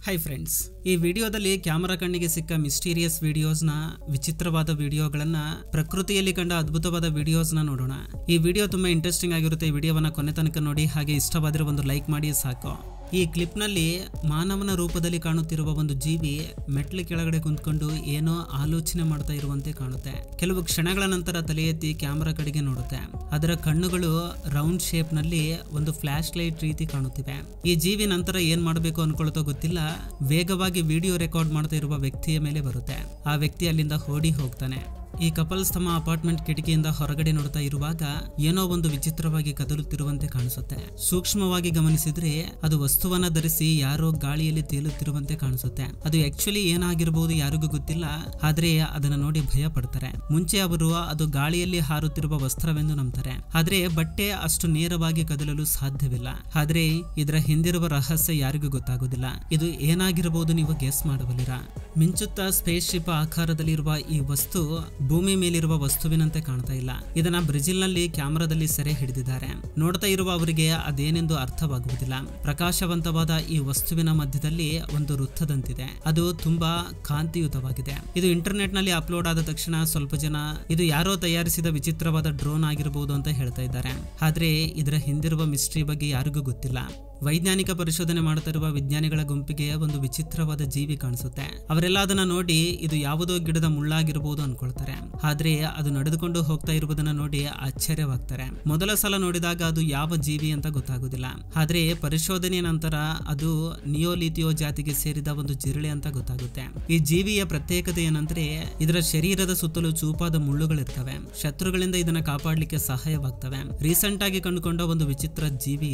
Hi friends, ಈ ವಿಡಿಯೋದಲ್ಲಿ camera ಕಣ್ಣಿಗೆ ಸಿಕ್ಕ ಮಿಸ್ಟೀರಿಯಸ್ ವಿಡಿಯೋಸ್ನ, ವಿಚಿತ್ರವಾದ ವಿಡಿಯೋಗಳನ್ನ, ಪ್ರಕೃತಿಯಲ್ಲಿ ಕಂಡ ಅದ್ಭುತವಾದ ವಿಡಿಯೋಸ್ನ ನೋಡೋಣ. ಈ ವಿಡಿಯೋ ತುಂಬಾ ಇಂಟ್ರೆಸ್ಟಿಂಗ್ ಆಗಿರುತ್ತೆ. ಈ ವಿಡಿಯೋವನ್ನ ಕೊನೆ ತನಕ ನೋಡಿ, ಹಾಗೆ ಇಷ್ಟವಾದರೆ ಒಂದು ಲೈಕ್ ಮಾಡಿ ಸಾಕು. ಈ ಕ್ಲಿಪ್ನಲ್ಲಿ ಮಾನವನ ರೂಪದಲ್ಲಿ ಕಾಣುತ್ತಿರುವ ಒಂದು ಜೀವಿ ಮೆಟ್ಲು ಕೆಳಗಡೆ ಕುಂತ್ಕೊಂಡು ಏನೋ ಆಲೋಚನೆ ಮಾಡ್ತಾ ಇರುವಂತೆ ಕಾಣುತ್ತೆ. ಕೆಲವು ಕ್ಷಣಗಳ ನಂತರ ತಲೆ ಎತ್ತಿ ಕ್ಯಾಮರಾ ಕಡೆಗೆ ನೋಡುತ್ತೆ. ಅದರ ಕಣ್ಣುಗಳು ರೌಂಡ್ ಶೇಪ್ ನಲ್ಲಿ ಒಂದು ಫ್ಲಾಶ್ ಲೈಟ್ ರೀತಿ ಕಾಣುತ್ತಿವೆ. ಈ ಜೀವಿ ನಂತರ ಏನ್ ಮಾಡಬೇಕು ಅನ್ಕೊಳ್ತೋ ಗೊತ್ತಿಲ್ಲ, ವೇಗವಾಗಿ ವಿಡಿಯೋ ರೆಕಾರ್ಡ್ ಮಾಡ್ತಾ ಇರುವ ವ್ಯಕ್ತಿಯ ಮೇಲೆ ಬರುತ್ತೆ. ಆ ವ್ಯಕ್ತಿ ಅಲ್ಲಿಂದ ಓಡಿ ಹೋಗ್ತಾನೆ. ಈ ಕಪಲ್ಸ್ ತಮ್ಮ ಅಪಾರ್ಟ್ಮೆಂಟ್ ಕಿಟಕಿಯಿಂದ ಹೊರಗಡೆ ನೋಡ್ತಾ ಇರುವಾಗ ಏನೋ ಒಂದು ವಿಚಿತ್ರವಾಗಿ ಕದಲುತ್ತಿರುವಂತೆ ಕಾಣಿಸುತ್ತೆ. ಸೂಕ್ಷ್ಮವಾಗಿ ಗಮನಿಸಿದ್ರೆ ಅದು ವಸ್ತುವನ್ನ ಧರಿಸಿ ಯಾರೋ ಗಾಳಿಯಲ್ಲಿ ತೇಲುತ್ತಿರುವಂತೆ ಕಾಣಿಸುತ್ತೆ. ಅದು ಆಕ್ಚುಲಿ ಏನಾಗಿರಬಹುದು ಯಾರಿಗೂ ಗೊತ್ತಿಲ್ಲ, ಆದ್ರೆ ಅದನ್ನ ನೋಡಿ ಭಯ ಪಡ್ತಾರೆ. ಮುಂಚೆ ಅವರು ಅದು ಗಾಳಿಯಲ್ಲಿ ಹಾರುತ್ತಿರುವ ವಸ್ತ್ರವೆಂದು ನಂಬ್ತಾರೆ, ಆದ್ರೆ ಬಟ್ಟೆ ಅಷ್ಟು ನೇರವಾಗಿ ಕದಲಲು ಸಾಧ್ಯವಿಲ್ಲ. ಆದ್ರೆ ಇದರ ಹಿಂದಿರುವ ರಹಸ್ಯ ಯಾರಿಗೂ ಗೊತ್ತಾಗೋದಿಲ್ಲ. ಇದು ಏನಾಗಿರಬಹುದು ನೀವು ಗೆಸ್ ಮಾಡಬಲ್ಲಿರಾ? ಮಿಂಚುತ್ತಾ ಸ್ಪೇಸ್ ಶಿಪ್ ಆಕಾರದಲ್ಲಿರುವ ಈ ವಸ್ತು ಭೂಮಿ ಮೇಲಿರುವ ವಸ್ತುವಿನಂತೆ ಕಾಣ್ತಾ ಇಲ್ಲ. ಇದನ್ನ ಬ್ರೆಜಿಲ್ ನಲ್ಲಿ ಕ್ಯಾಮರಾದಲ್ಲಿ ಸೆರೆ ಹಿಡಿದಿದ್ದಾರೆ. ನೋಡ್ತಾ ಇರುವ ಅವರಿಗೆ ಅದೇನೆಂದು ಅರ್ಥವಾಗುವುದಿಲ್ಲ. ಪ್ರಕಾಶವಂತವಾದ ಈ ವಸ್ತುವಿನ ಮಧ್ಯದಲ್ಲಿ ಒಂದು ವೃತ್ತದಂತಿದೆ. ಅದು ತುಂಬಾ ಕಾಂತಿಯುತವಾಗಿದೆ. ಇದು ಇಂಟರ್ನೆಟ್ ನಲ್ಲಿ ಅಪ್ಲೋಡ್ ಆದ ತಕ್ಷಣ ಸ್ವಲ್ಪ ಜನ ಇದು ಯಾರೋ ತಯಾರಿಸಿದ ವಿಚಿತ್ರವಾದ ಡ್ರೋನ್ ಆಗಿರಬಹುದು ಅಂತ ಹೇಳ್ತಾ ಇದ್ದಾರೆ. ಆದ್ರೆ ಇದರ ಹಿಂದಿರುವ ಮಿಸ್ಟ್ರಿ ಬಗ್ಗೆ ಯಾರಿಗೂ ಗೊತ್ತಿಲ್ಲ. ವೈಜ್ಞಾನಿಕ ಪರಿಶೋಧನೆ ಮಾಡ್ತಾ ಇರುವ ವಿಜ್ಞಾನಿಗಳ ಗುಂಪಿಗೆ ಒಂದು ವಿಚಿತ್ರವಾದ ಜೀವಿ ಕಾಣಿಸುತ್ತೆ. ಅವರೆಲ್ಲ ಅದನ್ನ ನೋಡಿ ಇದು ಯಾವುದೋ ಗಿಡದ ಮುಳ್ಳಾಗಿರಬಹುದು ಅನ್ಕೊಳ್ತಾರೆ. ಆದ್ರೆ ಅದು ನಡೆದುಕೊಂಡು ಹೋಗ್ತಾ ಇರುವುದನ್ನ ನೋಡಿ ಆಶ್ಚರ್ಯವಾಗ್ತಾರೆ. ಮೊದಲ ಸಲ ನೋಡಿದಾಗ ಅದು ಯಾವ ಜೀವಿ ಅಂತ ಗೊತ್ತಾಗುದಿಲ್ಲ. ಆದ್ರೆ ಪರಿಶೋಧನೆಯ ನಂತರ ಅದು ನಿಯೋಲಿಥಿಯೋ ಜಾತಿಗೆ ಸೇರಿದ ಒಂದು ಜಿರಳೆ ಅಂತ ಗೊತ್ತಾಗುತ್ತೆ. ಈ ಜೀವಿಯ ಪ್ರತ್ಯೇಕತೆ ಏನಂದ್ರೆ ಇದರ ಶರೀರದ ಸುತ್ತಲೂ ಚೂಪಾದ ಮುಳ್ಳುಗಳಿರ್ತವೆ. ಶತ್ರುಗಳಿಂದ ಇದನ್ನ ಕಾಪಾಡಲಿಕ್ಕೆ ಸಹಾಯವಾಗ್ತವೆ. ರೀಸೆಂಟ್ ಆಗಿ ಕಂಡುಕೊಂಡ ಒಂದು ವಿಚಿತ್ರ ಜೀವಿ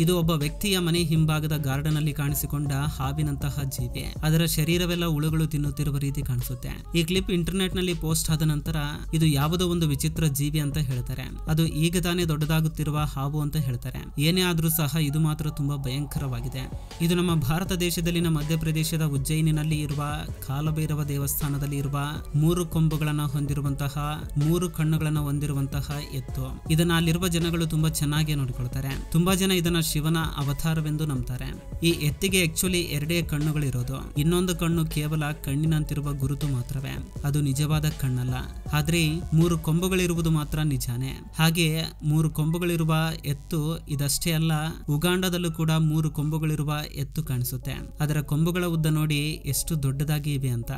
ಇದು ಒಬ್ಬ ವ್ಯಕ್ತಿಯ ಮನೆ ಹಿಂಭಾಗದ ಗಾರ್ಡನ್ ಅಲ್ಲಿ ಕಾಣಿಸಿಕೊಂಡ ಹಾವಿನಂತಹ ಜೀವಿ. ಅದರ ಶರೀರವೆಲ್ಲ ಹುಳುಗಳು ತಿನ್ನುತ್ತಿರುವ ರೀತಿ ಕಾಣಿಸುತ್ತೆ. ಈ ಕ್ಲಿಪ್ ಇಂಟರ್ನೆಟ್ ನಲ್ಲಿ ಪೋಸ್ಟ್ ಆದ ನಂತರ ಇದು ಯಾವುದೋ ಒಂದು ವಿಚಿತ್ರ ಜೀವಿ ಅಂತ ಹೇಳ್ತಾರೆ. ಅದು ಈಗ ತಾನೇ ದೊಡ್ಡದಾಗುತ್ತಿರುವ ಹಾವು ಅಂತ ಹೇಳ್ತಾರೆ. ಏನೇ ಆದ್ರೂ ಸಹ ಇದು ಮಾತ್ರ ತುಂಬಾ ಭಯಂಕರವಾಗಿದೆ. ಇದು ನಮ್ಮ ಭಾರತ ದೇಶದಲ್ಲಿನ ಮಧ್ಯಪ್ರದೇಶದ ಉಜ್ಜಯಿನಿನಲ್ಲಿ ಇರುವ ಕಾಲಭೈರವ ದೇವಸ್ಥಾನದಲ್ಲಿ ಇರುವ 3 ಕೊಂಬುಗಳನ್ನ ಹೊಂದಿರುವಂತಹ 3 ಕಣ್ಣುಗಳನ್ನ ಹೊಂದಿರುವಂತಹ ಎತ್ತು. ಇದನ್ನ ಅಲ್ಲಿರುವ ಜನಗಳು ತುಂಬಾ ಚೆನ್ನಾಗಿ ನೋಡಿಕೊಳ್ತಾರೆ. ತುಂಬಾ ಜನ ಇದನ್ನ ಶಿವನ ಅವತಾರವೆಂದು ನಂಬ್ತಾರೆ. ಈ ಎತ್ತಿಗೆ ಆಕ್ಚುಲಿ 2 ಕಣ್ಣುಗಳಿರೋದು. ಇನ್ನೊಂದು ಕಣ್ಣು ಕೇವಲ ಕಣ್ಣಿನಂತಿರುವ ಗುರುತು ಮಾತ್ರವೇ, ಅದು ನಿಜವಾದ ಕಣ್ಣಲ್ಲ. ಆದ್ರೆ 3 ಕೊಂಬುಗಳಿರುವುದು ಮಾತ್ರ ನಿಜಾನೇ. ಹಾಗೆ 3 ಕೊಂಬುಗಳಿರುವ ಎತ್ತು ಇದಷ್ಟೇ ಅಲ್ಲ, ಉಗಾಂಡದಲ್ಲೂ ಕೂಡ 3 ಕೊಂಬುಗಳಿರುವ ಎತ್ತು ಕಾಣಿಸುತ್ತೆ. ಅದರ ಕೊಂಬುಗಳ ಉದ್ದ ನೋಡಿ ಎಷ್ಟು ದೊಡ್ಡದಾಗಿ ಇವೆ ಅಂತ.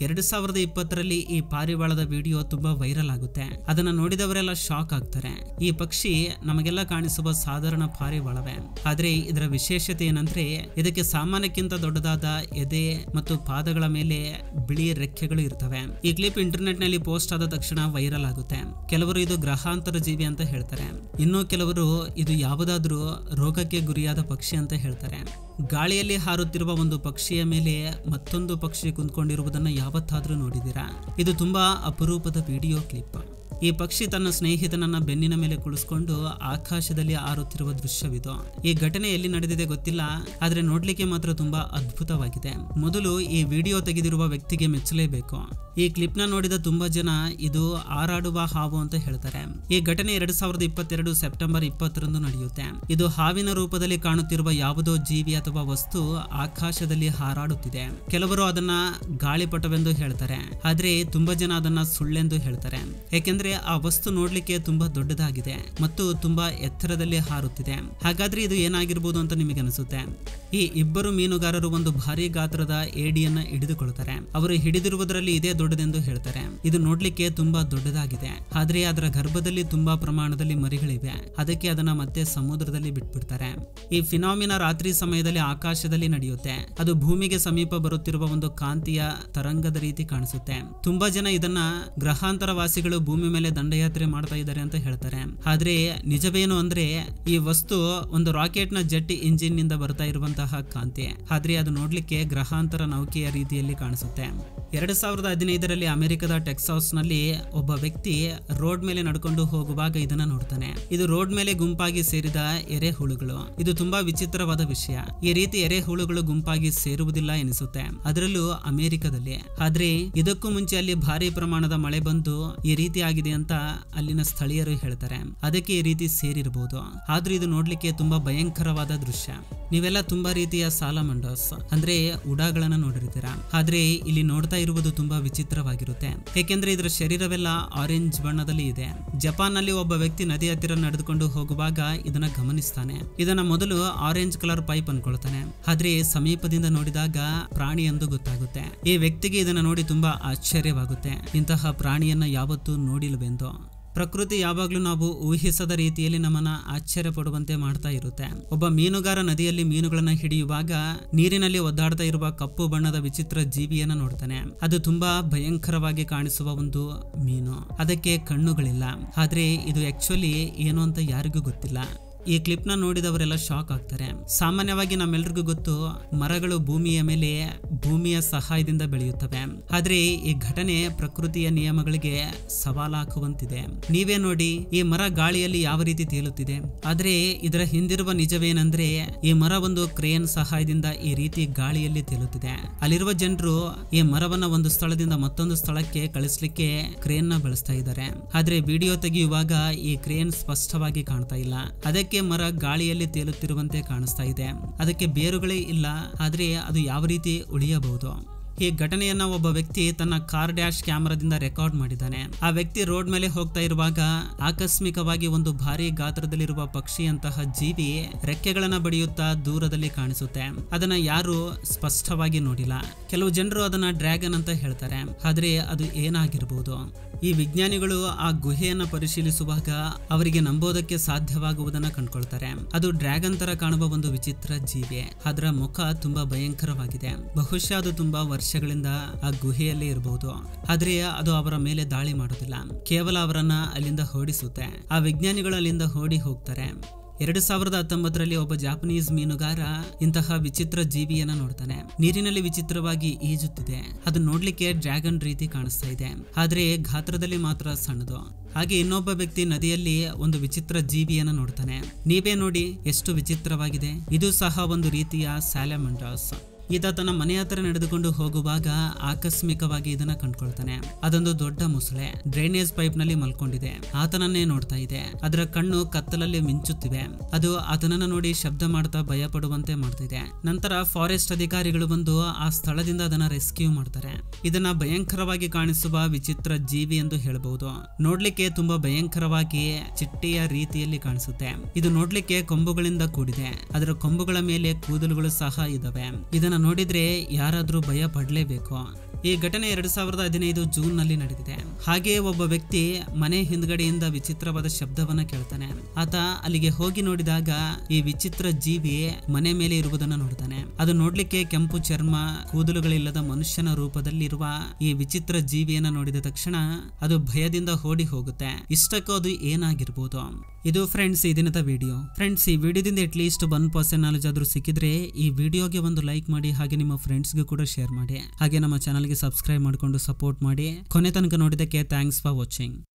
2020ರಲ್ಲಿ ಈ ಪಾರಿವಾಳದ ವಿಡಿಯೋ ತುಂಬಾ ವೈರಲ್ ಆಗುತ್ತೆ. ಅದನ್ನ ನೋಡಿದವರೆಲ್ಲ ಶಾಕ್ ಆಗ್ತಾರೆ. ಈ ಪಕ್ಷಿ ನಮಗೆಲ್ಲ ಕಾಣಿಸುವ ಸಾಧಾರಣ ಪಾರಿವಾಳವೇ, ಆದ್ರೆ ಇದರ ವಿಶೇಷತೆ ಏನಂದ್ರೆ ಇದಕ್ಕೆ ಸಾಮಾನ್ಯಕ್ಕಿಂತ ದೊಡ್ಡದಾದ ಎದೆ ಮತ್ತು ಪಾದಗಳ ಮೇಲೆ ಬಿಳಿ ರೆಕ್ಕೆಗಳು ಇರ್ತವೆ. ಈ ಕ್ಲಿಪ್ ಇಂಟರ್ನೆಟ್ ನಲ್ಲಿ ಪೋಸ್ಟ್ ಆದ ತಕ್ಷಣ ವೈರಲ್ ಆಗುತ್ತೆ. ಕೆಲವರು ಇದು ಗ್ರಹಾಂತರ ಜೀವಿ ಅಂತ ಹೇಳ್ತಾರೆ. ಇನ್ನು ಕೆಲವರು ಇದು ಯಾವುದಾದ್ರೂ ರೋಗಕ್ಕೆ ಗುರಿಯಾದ ಪಕ್ಷಿ ಅಂತ ಹೇಳ್ತಾರೆ. ಗಾಳಿಯಲ್ಲಿ ಹಾರುತ್ತಿರುವ ಒಂದು ಪಕ್ಷಿಯ ಮೇಲೆ ಮತ್ತೊಂದು ಪಕ್ಷಿ ಕುಂತ್ಕೊಂಡಿರುವುದನ್ನ ಯಾವತ್ತಾದ್ರೂ ನೋಡಿದ್ದೀರಾ? ಇದು ತುಂಬಾ ಅಪರೂಪದ ವಿಡಿಯೋ ಕ್ಲಿಪ್. ಈ ಪಕ್ಷಿ ತನ್ನ ಸ್ನೇಹಿತನನ್ನ ಬೆನ್ನಿನ ಮೇಲೆ ಕುಳಿಸ್ಕೊಂಡು ಆಕಾಶದಲ್ಲಿ ಹಾರುತ್ತಿರುವ ದೃಶ್ಯವಿದು. ಈ ಘಟನೆ ಎಲ್ಲಿ ನಡೆದಿದೆ ಗೊತ್ತಿಲ್ಲ, ಆದ್ರೆ ನೋಡ್ಲಿಕ್ಕೆ ಮಾತ್ರ ತುಂಬಾ ಅದ್ಭುತವಾಗಿದೆ. ಮೊದಲು ಈ ವಿಡಿಯೋ ತೆಗೆದಿರುವ ವ್ಯಕ್ತಿಗೆ ಮೆಚ್ಚಲೇಬೇಕು. ಈ ಕ್ಲಿಪ್ ನ ನೋಡಿದ ತುಂಬಾ ಜನ ಇದು ಹಾರಾಡುವ ಹಾವು ಅಂತ ಹೇಳ್ತಾರೆ. ಈ ಘಟನೆ 2022 ಸೆಪ್ಟೆಂಬರ್ 20ರಂದು ನಡೆಯುತ್ತೆ. ಇದು ಹಾವಿನ ರೂಪದಲ್ಲಿ ಕಾಣುತ್ತಿರುವ ಯಾವುದೋ ಜೀವಿ ಅಥವಾ ವಸ್ತು ಆಕಾಶದಲ್ಲಿ ಹಾರಾಡುತ್ತಿದೆ. ಕೆಲವರು ಅದನ್ನ ಗಾಳಿಪಟವೆಂದು ಹೇಳ್ತಾರೆ, ಆದ್ರೆ ತುಂಬಾ ಜನ ಅದನ್ನ ಸುಳ್ಳೆಂದು ಹೇಳ್ತಾರೆ. ಯಾಕೆಂದ್ರೆ ಆ ವಸ್ತು ನೋಡ್ಲಿಕ್ಕೆ ತುಂಬಾ ದೊಡ್ಡದಾಗಿದೆ ಮತ್ತು ತುಂಬಾ ಎತ್ತರದಲ್ಲಿ ಹಾರುತ್ತಿದೆ. ಹಾಗಾದ್ರೆ ಇದು ಏನಾಗಿರ್ಬೋದು ಅಂತ ನಿಮಗೆ ಅನಿಸುತ್ತೆ? ಈ ಇಬ್ಬರು ಮೀನುಗಾರರು ಒಂದು ಭಾರಿ ಗಾತ್ರದ ಏಡಿಯನ್ನ ಹಿಡಿದುಕೊಳ್ತಾರೆ. ಅವರು ಹಿಡಿದಿರುವುದರಲ್ಲಿ ಇದೇ ದೊಡ್ಡದೆಂದು ಹೇಳ್ತಾರೆ. ಇದು ನೋಡ್ಲಿಕ್ಕೆ ತುಂಬಾ ದೊಡ್ಡದಾಗಿದೆ, ಆದ್ರೆ ಅದರ ಗರ್ಭದಲ್ಲಿ ತುಂಬಾ ಪ್ರಮಾಣದಲ್ಲಿ ಮರಿಗಳಿವೆ. ಅದಕ್ಕೆ ಅದನ್ನ ಮತ್ತೆ ಸಮುದ್ರದಲ್ಲಿ ಬಿಟ್ಬಿಡ್ತಾರೆ. ಈ ಫಿನಾಮಿನಾ ರಾತ್ರಿ ಸಮಯದಲ್ಲಿ ಆಕಾಶದಲ್ಲಿ ನಡೆಯುತ್ತೆ. ಅದು ಭೂಮಿಗೆ ಸಮೀಪ ಬರುತ್ತಿರುವ ಒಂದು ಕಾಂತಿಯ ತರಂಗದ ರೀತಿ ಕಾಣಿಸುತ್ತೆ. ತುಂಬಾ ಜನ ಇದನ್ನ ಗ್ರಹಾಂತರ ವಾಸಿಗಳು ಭೂಮಿ ಮೇಲೆ ದಂಡಯಾತ್ರೆ ಮಾಡ್ತಾ ಇದ್ದಾರೆ ಅಂತ ಹೇಳ್ತಾರೆ. ಆದ್ರೆ ನಿಜವೇನು ಅಂದ್ರೆ ಈ ವಸ್ತು ಒಂದು ರಾಕೆಟ್ ನ ಜೆಟ್ ಇಂಜಿನ್ ನಿಂದ ಬರ್ತಾ ಇರುವಂತಹ ಕಾಂತಿ. ಆದ್ರೆ ಅದು ನೋಡ್ಲಿಕ್ಕೆ ಗ್ರಹಾಂತರ ನೌಕೆಯ ರೀತಿಯಲ್ಲಿ ಕಾಣಿಸುತ್ತೆ. 2015ರಲ್ಲಿ ಅಮೆರಿಕದ ಟೆಕ್ಸಾಸ್ ನಲ್ಲಿ ಒಬ್ಬ ವ್ಯಕ್ತಿ ರೋಡ್ ಮೇಲೆ ನಡ್ಕೊಂಡು ಹೋಗುವಾಗ ಇದನ್ನ ನೋಡ್ತಾನೆ. ಇದು ರೋಡ್ ಮೇಲೆ ಗುಂಪಾಗಿ ಸೇರಿದ ಎರೆಹುಳುಗಳು. ಇದು ತುಂಬಾ ವಿಚಿತ್ರವಾದ ವಿಷಯ. ಈ ರೀತಿ ಎರೆಹುಳುಗಳು ಗುಂಪಾಗಿ ಸೇರುವುದಿಲ್ಲ ಎನಿಸುತ್ತೆ, ಅದರಲ್ಲೂ ಅಮೆರಿಕದಲ್ಲಿ. ಆದ್ರೆ ಇದಕ್ಕೂ ಮುಂಚೆ ಅಲ್ಲಿ ಭಾರಿ ಪ್ರಮಾಣದ ಮಳೆ ಬಂದು ಈ ರೀತಿ ಆಗಿದೆ ಸೇರಿರಲಿ ಅಂತ ಅಲ್ಲಿನ ಸ್ಥಳೀಯರು ಹೇಳ್ತಾರೆ. ಅದಕ್ಕೆ ಈ ರೀತಿ ಸೇರಿರಬಹುದು. ಆದ್ರೂ ಇದು ನೋಡ್ಲಿಕ್ಕೆ ತುಂಬಾ ಭಯಂಕರವಾದ ದೃಶ್ಯ. ನೀವೆಲ್ಲ ತುಂಬಾ ರೀತಿಯ ಸಾಲಮಂಡೋಸ್ ಅಂದ್ರೆ ಉಡಾಗಳನ್ನ ನೋಡಿರ್ತೀರಾ. ಆದ್ರೆ ಇಲ್ಲಿ ನೋಡ್ತಾ ಇರುವುದು ತುಂಬಾ ವಿಚಿತ್ರವಾಗಿರುತ್ತೆ. ಏಕೆಂದ್ರೆ ಇದರ ಶರೀರವೆಲ್ಲ ಆರೆಂಜ್ ಬಣ್ಣದಲ್ಲಿ ಇದೆ. ಜಪಾನ್ ನಲ್ಲಿ ಒಬ್ಬ ವ್ಯಕ್ತಿ ನದಿ ಹತ್ತಿರ ನಡೆದುಕೊಂಡು ಹೋಗುವಾಗ ಇದನ್ನ ಗಮನಿಸ್ತಾನೆ. ಇದನ್ನ ಮೊದಲು ಆರೆಂಜ್ ಕಲರ್ ಪೈಪ್ ಅನ್ಕೊಳ್ತಾನೆ. ಆದ್ರೆ ಸಮೀಪದಿಂದ ನೋಡಿದಾಗ ಪ್ರಾಣಿ ಎಂದು ಗೊತ್ತಾಗುತ್ತೆ. ಈ ವ್ಯಕ್ತಿಗೆ ಇದನ್ನ ನೋಡಿ ತುಂಬಾ ಆಶ್ಚರ್ಯವಾಗುತ್ತೆ. ಇಂತಹ ಪ್ರಾಣಿಯನ್ನ ಯಾವತ್ತೂ ನೋಡಿಲ್ವೆಂದು. ಪ್ರಕೃತಿ ಯಾವಾಗ್ಲೂ ನಾವು ಊಹಿಸದ ರೀತಿಯಲ್ಲಿ ನಮ್ಮನ್ನ ಆಶ್ಚರ್ಯ ಪಡುವಂತೆ ಮಾಡ್ತಾ ಇರುತ್ತೆ. ಒಬ್ಬ ಮೀನುಗಾರ ನದಿಯಲ್ಲಿ ಮೀನುಗಳನ್ನ ಹಿಡಿಯುವಾಗ ನೀರಿನಲ್ಲಿ ಒದ್ದಾಡ್ತಾ ಇರುವ ಕಪ್ಪು ಬಣ್ಣದ ವಿಚಿತ್ರ ಜೀವಿಯನ್ನ ನೋಡ್ತಾನೆ. ಅದು ತುಂಬಾ ಭಯಂಕರವಾಗಿ ಕಾಣಿಸುವ ಒಂದು ಮೀನು. ಅದಕ್ಕೆ ಕಣ್ಣುಗಳಿಲ್ಲ. ಆದ್ರೆ ಇದು ಆಕ್ಚುಲಿ ಏನು ಅಂತ ಯಾರಿಗೂ ಗೊತ್ತಿಲ್ಲ. ಈ ಕ್ಲಿಪ್ ನ ನೋಡಿದವರೆಲ್ಲ ಶಾಕ್ ಆಗ್ತಾರೆ. ಸಾಮಾನ್ಯವಾಗಿ ನಮ್ಮೆಲ್ರಿಗೂ ಗೊತ್ತು, ಮರಗಳು ಭೂಮಿಯ ಮೇಲೆ ಭೂಮಿಯ ಸಹಾಯದಿಂದ ಬೆಳೆಯುತ್ತವೆ. ಆದ್ರೆ ಈ ಘಟನೆ ಪ್ರಕೃತಿಯ ನಿಯಮಗಳಿಗೆ ಸವಾಲಾಕುವಂತಿದೆ. ನೀವೇ ನೋಡಿ, ಈ ಮರ ಗಾಳಿಯಲ್ಲಿ ಯಾವ ರೀತಿ ತೇಲುತ್ತಿದೆ. ಆದ್ರೆ ಇದರ ಹಿಂದಿರುವ ನಿಜವೇನೆಂದ್ರೆ, ಈ ಮರ ಒಂದು ಕ್ರೇನ್ ಸಹಾಯದಿಂದ ಈ ರೀತಿ ಗಾಳಿಯಲ್ಲಿ ತೇಲುತ್ತಿದೆ. ಅಲ್ಲಿರುವ ಜನರು ಈ ಮರವನ್ನ ಒಂದು ಸ್ಥಳದಿಂದ ಮತ್ತೊಂದು ಸ್ಥಳಕ್ಕೆ ಕಳಿಸ್ಲಿಕ್ಕೆ ಕ್ರೇನ್ ನ ಬಳಸ್ತಾ ಇದ್ದಾರೆ. ಆದ್ರೆ ವಿಡಿಯೋ ತೆಗೆಯುವಾಗ ಈ ಕ್ರೇನ್ ಸ್ಪಷ್ಟವಾಗಿ ಕಾಣ್ತಾ ಇಲ್ಲ. ಅದಕ್ಕೆ ಮರ ಗಾಳಿಯಲ್ಲಿ ತೇಲುತ್ತಿರುವಂತೆ ಕಾಣಿಸ್ತಾ ಇದೆ. ಅದಕ್ಕೆ ಬೇರುಗಳೇ ಇಲ್ಲ. ಆದ್ರೆ ಅದು ಯಾವ ರೀತಿ ಉಳಿಯಬಹುದು. ಈ ಘಟನೆಯನ್ನ ಒಬ್ಬ ವ್ಯಕ್ತಿ ತನ್ನ ಕಾರ್ ಡ್ಯಾಶ್ ಕ್ಯಾಮೆರಾದಿಂದ ರೆಕಾರ್ಡ್ ಮಾಡಿದ್ದಾನೆ. ಆ ವ್ಯಕ್ತಿ ರೋಡ್ ಮೇಲೆ ಹೋಗ್ತಾ ಇರುವಾಗ ಆಕಸ್ಮಿಕವಾಗಿ ಒಂದು ಭಾರಿ ಗಾತ್ರದಲ್ಲಿರುವ ಪಕ್ಷಿಯಂತಹ ಜೀವಿ ರೆಕ್ಕೆಗಳನ್ನ ಬಡಿಯುತ್ತಾ ದೂರದಲ್ಲಿ ಕಾಣಿಸುತ್ತೆ. ಅದನ್ನ ಯಾರು ಸ್ಪಷ್ಟವಾಗಿ ನೋಡಿಲ್ಲ. ಕೆಲವು ಜನರು ಅದನ್ನ ಡ್ರ್ಯಾಗನ್ ಅಂತ ಹೇಳ್ತಾರೆ. ಆದ್ರೆ ಅದು ಏನಾಗಿರಬಹುದು. ಈ ವಿಜ್ಞಾನಿಗಳು ಆ ಗುಹೆಯನ್ನ ಪರಿಶೀಲಿಸುವಾಗ ಅವರಿಗೆ ನಂಬೋದಕ್ಕೆ ಸಾಧ್ಯವಾಗುವುದನ್ನ ಕಂಡುಕೊಳ್ತಾರೆ. ಅದು ಡ್ರ್ಯಾಗನ್ ತರ ಕಾಣುವ ಒಂದು ವಿಚಿತ್ರ ಜೀವಿ. ಅದರ ಮುಖ ತುಂಬಾ ಭಯಂಕರವಾಗಿದೆ. ಬಹುಶಃ ಅದು ತುಂಬಾ ವರ್ಷಗಳಿಂದ ಆ ಗುಹೆಯಲ್ಲೇ ಇರಬಹುದು. ಆದ್ರೆ ಅದು ಅವರ ಮೇಲೆ ದಾಳಿ ಮಾಡೋದಿಲ್ಲ. ಕೇವಲ ಅವರನ್ನ ಅಲ್ಲಿಂದ ಓಡಿಸುತ್ತೆ. ಆ ವಿಜ್ಞಾನಿಗಳು ಅಲ್ಲಿಂದ ಓಡಿ ಹೋಗ್ತಾರೆ. 2019ರಲ್ಲಿ ಒಬ್ಬ ಜಾಪನೀಸ್ ಮೀನುಗಾರ ಇಂತಹ ವಿಚಿತ್ರ ಜೀವಿಯನ್ನ ನೋಡ್ತಾನೆ. ನೀರಿನಲ್ಲಿ ವಿಚಿತ್ರವಾಗಿ ಈಜುತ್ತಿದೆ. ಅದು ನೋಡ್ಲಿಕ್ಕೆ ಡ್ರ್ಯಾಗನ್ ರೀತಿ ಕಾಣಿಸ್ತಾ ಇದೆ. ಆದ್ರೆ ಗಾತ್ರದಲ್ಲಿ ಮಾತ್ರ ಸಣ್ಣದು. ಹಾಗೆ ಇನ್ನೊಬ್ಬ ವ್ಯಕ್ತಿ ನದಿಯಲ್ಲಿ ಒಂದು ವಿಚಿತ್ರ ಜೀವಿಯನ್ನ ನೋಡ್ತಾನೆ. ನೀವೇ ನೋಡಿ ಎಷ್ಟು ವಿಚಿತ್ರವಾಗಿದೆ. ಇದು ಸಹ ಒಂದು ರೀತಿಯ ಸ್ಯಾಲಮಂಡಾಸ್. ಈತ ತನ್ನ ಮನೆ ಹತ್ರ ನಡೆದುಕೊಂಡು ಹೋಗುವಾಗ ಆಕಸ್ಮಿಕವಾಗಿ ಇದನ್ನ ಕಂಡುಕೊಳ್ತಾನೆ. ಅದೊಂದು ದೊಡ್ಡ ಮೊಸಳೆ ಡ್ರೈನೇಜ್ ಪೈಪ್ ನಲ್ಲಿ ಮಲ್ಕೊಂಡಿದೆ. ಆತನನ್ನೇ ನೋಡ್ತಾ ಇದೆ. ಅದರ ಕಣ್ಣು ಕತ್ತಲಲ್ಲಿ ಮಿಂಚುತ್ತಿವೆ. ಅದು ಆತನನ್ನ ನೋಡಿ ಶಬ್ದ ಮಾಡ್ತಾ ಭಯ ಪಡುವಂತೆ ಮಾಡ್ತಿದೆ. ನಂತರ ಫಾರೆಸ್ಟ್ ಅಧಿಕಾರಿಗಳು ಬಂದು ಆ ಸ್ಥಳದಿಂದ ಅದನ್ನ ರೆಸ್ಕ್ಯೂ ಮಾಡ್ತಾರೆ. ಇದನ್ನ ಭಯಂಕರವಾಗಿ ಕಾಣಿಸುವ ವಿಚಿತ್ರ ಜೀವಿ ಎಂದು ಹೇಳಬಹುದು. ನೋಡ್ಲಿಕ್ಕೆ ತುಂಬಾ ಭಯಂಕರವಾಗಿ ಚಿಟ್ಟೆಯ ರೀತಿಯಲ್ಲಿ ಕಾಣಿಸುತ್ತೆ. ಇದು ನೋಡ್ಲಿಕ್ಕೆ ಕೊಂಬುಗಳಿಂದ ಕೂಡಿದೆ. ಅದರ ಕೊಂಬುಗಳ ಮೇಲೆ ಕೂದಲುಗಳು ಸಹ ಇದಾವೆ. ಇದನ್ನ ನೋಡಿದ್ರೆ ಯಾರಾದ್ರೂ ಭಯ ಪಡಲೇಬೇಕು. ಈ ಘಟನೆ 2015 ಜೂನ್ ನಲ್ಲಿ ನಡೆದಿದೆ. ಹಾಗೆಯೇ ಒಬ್ಬ ವ್ಯಕ್ತಿ ಮನೆ ಹಿಂದ್ಗಡೆಯಿಂದ ವಿಚಿತ್ರವಾದ ಶಬ್ದವನ್ನ ಕೇಳ್ತಾನೆ. ಆತ ಅಲ್ಲಿಗೆ ಹೋಗಿ ನೋಡಿದಾಗ ಈ ವಿಚಿತ್ರ ಜೀವಿ ಮನೆ ಮೇಲೆ ಇರುವುದನ್ನು ನೋಡ್ತಾನೆ. ಅದು ನೋಡ್ಲಿಕ್ಕೆ ಕೆಂಪು ಚರ್ಮ, ಕೂದಲುಗಳಿಲ್ಲದ ಮನುಷ್ಯನ ರೂಪದಲ್ಲಿರುವ ಈ ವಿಚಿತ್ರ ಜೀವಿಯನ್ನ ನೋಡಿದ ತಕ್ಷಣ ಅದು ಭಯದಿಂದ ಓಡಿ ಹೋಗುತ್ತೆ. ಇಷ್ಟಕ್ಕೂ ಅದು ಏನಾಗಿರ್ಬೋದು. ಇದು ಫ್ರೆಂಡ್ಸ್ ಈ ದಿನದ ವಿಡಿಯೋ. ಫ್ರೆಂಡ್ಸ್, ಈ ವಿಡಿಯೋದಿಂದ ಅಟ್ಲೀಸ್ಟ್ 1% ನಾಲೆಜ್ ಆದ್ರೂ ಸಿಕ್ಕಿದ್ರೆ ಈ ವಿಡಿಯೋಗೆ ಒಂದು ಲೈಕ್ ಮಾಡಿ. ಹಾಗೆ ನಿಮ್ಮ ಫ್ರೆಂಡ್ಸ್ಗೂ ಕೂಡ ಶೇರ್ ಮಾಡಿ. ಹಾಗೆ ನಮ್ಮ ಚಾನಲ್ಗೆ ಸಬ್ಸ್ಕ್ರೈಬ್ ಮಾಡಿಕೊಂಡು ಸಪೋರ್ಟ್ ಮಾಡಿ. ಕೊನೆ ತನಕ ನೋಡಿದ್ದಕ್ಕೆ ಥ್ಯಾಂಕ್ಸ್ ಫಾರ್ ವಾಚಿಂಗ್.